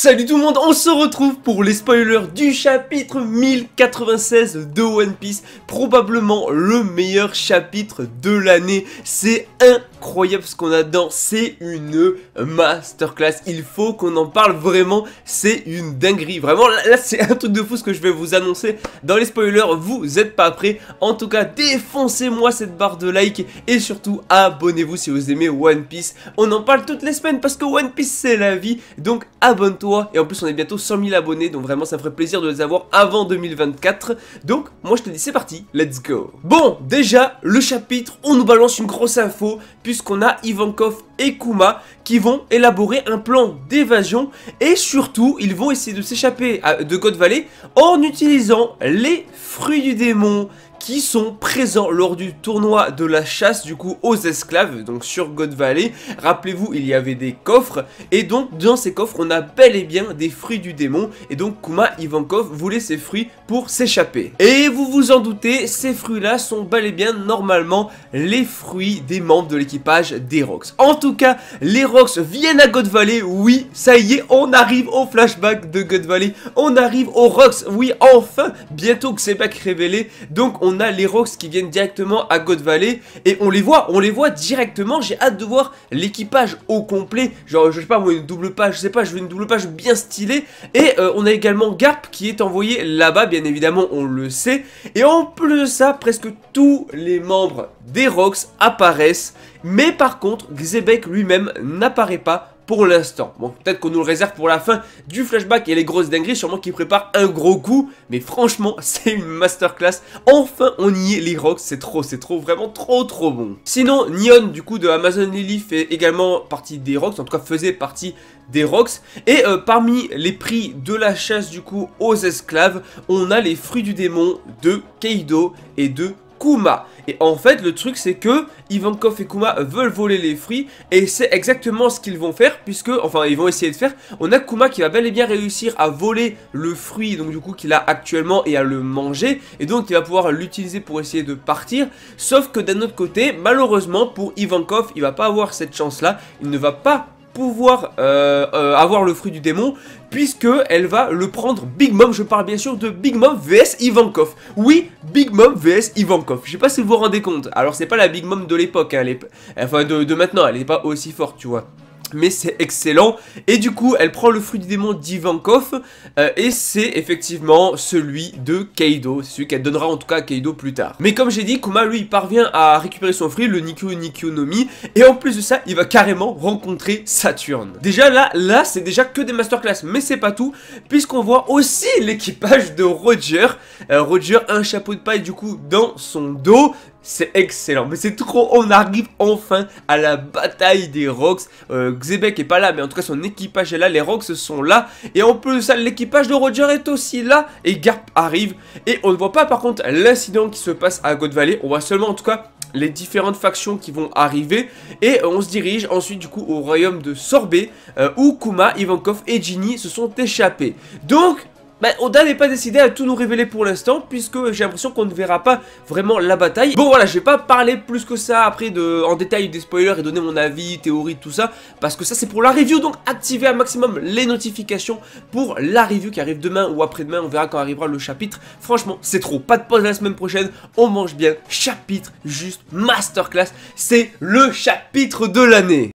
Salut tout le monde, on se retrouve pour les spoilers du chapitre 1096 de One Piece. Probablement le meilleur chapitre de l'année. C'est incroyable ce qu'on a dedans, c'est une masterclass. Il faut qu'on en parle vraiment, c'est une dinguerie. Vraiment, là c'est un truc de fou ce que je vais vous annoncer dans les spoilers. Vous êtes pas prêts? En tout cas, défoncez-moi cette barre de like et surtout abonnez-vous si vous aimez One Piece. On en parle toutes les semaines parce que One Piece c'est la vie, donc abonne-toi. Et en plus on est bientôt 100 000 abonnés, donc vraiment ça me ferait plaisir de les avoir avant 2024. Donc moi je te dis c'est parti, let's go. Bon, déjà le chapitre, on nous balance une grosse info puisqu'on a Ivankov et Kuma qui vont élaborer un plan d'évasion et surtout ils vont essayer de s'échapper de God Valley en utilisant les fruits du démon qui sont présents lors du tournoi de la chasse du coup aux esclaves, donc sur God Valley. Rappelez-vous, il y avait des coffres et donc dans ces coffres on a bel et bien des fruits du démon et donc Kuma Ivankov voulait ces fruits pour s'échapper. Et vous vous en doutez, ces fruits là sont bel et bien normalement les fruits des membres de l'équipage des Rocks. En tout cas, les Rocks viennent à God Valley, oui, ça y est, on arrive au flashback de God Valley, on arrive aux Rocks, oui, enfin, bientôt que c'est pas révélé, donc on a les Rocks qui viennent directement à God Valley et on les voit directement. J'ai hâte de voir l'équipage au complet, genre je sais pas moi une double page, je sais pas, je veux une double page bien stylée. Et on a également Garp qui est envoyé là-bas, bien évidemment on le sait. Et en plus de ça, presque tous les membres des Rocks apparaissent, mais par contre Xebec lui-même n'apparaît pas pour l'instant. Bon, peut-être qu'on nous le réserve pour la fin du flashback et les grosses dingueries, sûrement qu'ils préparent un gros coup, mais franchement, c'est une masterclass. Enfin, on y est, les Rocks, c'est trop, vraiment trop bon. Sinon, Nyon, du coup, de Amazon Lily, fait également partie des Rocks, en tout cas, faisait partie des Rocks. Et parmi les prix de la chasse, du coup, aux esclaves, on a les fruits du démon de Kaido et de Kuma. Et en fait le truc c'est que Ivankov et Kuma veulent voler les fruits et c'est exactement ce qu'ils vont faire puisque, enfin ils vont essayer de faire. On a Kuma qui va bel et bien réussir à voler le fruit donc du coup qu'il a actuellement et à le manger et donc il va pouvoir l'utiliser pour essayer de partir. Sauf que d'un autre côté malheureusement pour Ivankov il va pas avoir cette chance là, il ne va pas pouvoir avoir le fruit du démon puisque elle va le prendre Big Mom. Je parle bien sûr de Big Mom vs Ivankov. Oui, Big Mom vs Ivankov. Je sais pas si vous vous rendez compte. Alors c'est pas la Big Mom de l'époque, hein, enfin de maintenant, elle est pas aussi forte, tu vois. Mais c'est excellent. Et du coup elle prend le fruit du démon d'Ivankov et c'est effectivement celui de Kaido. C'est celui qu'elle donnera en tout cas à Kaido plus tard. Mais comme j'ai dit, Kuma lui il parvient à récupérer son fruit, le Nikkyo no Mi. Et en plus de ça il va carrément rencontrer Saturne. Déjà là c'est déjà que des masterclass. Mais c'est pas tout, puisqu'on voit aussi l'équipage de Roger. Roger a un chapeau de paille du coup dans son dos. C'est excellent, mais c'est trop, on arrive enfin à la bataille des Rocks. Xebec est pas là, mais en tout cas son équipage est là, les Rocks sont là. Et en plus de ça, l'équipage de Roger est aussi là. Et Garp arrive, et on ne voit pas par contre l'incident qui se passe à God Valley. On voit seulement en tout cas les différentes factions qui vont arriver. Et on se dirige ensuite du coup au royaume de Sorbet, où Kuma, Ivankov et Ginny se sont échappés. Donc Oda n'est pas décidé à tout nous révéler pour l'instant, puisque j'ai l'impression qu'on ne verra pas vraiment la bataille. Bon voilà, je vais pas parler plus que ça après en détail des spoilers et donner mon avis, théorie, tout ça, parce que ça c'est pour la review, donc activez un maximum les notifications pour la review qui arrive demain ou après-demain, on verra quand arrivera le chapitre. Franchement, c'est trop, pas de pause la semaine prochaine, on mange bien, chapitre juste masterclass, c'est le chapitre de l'année.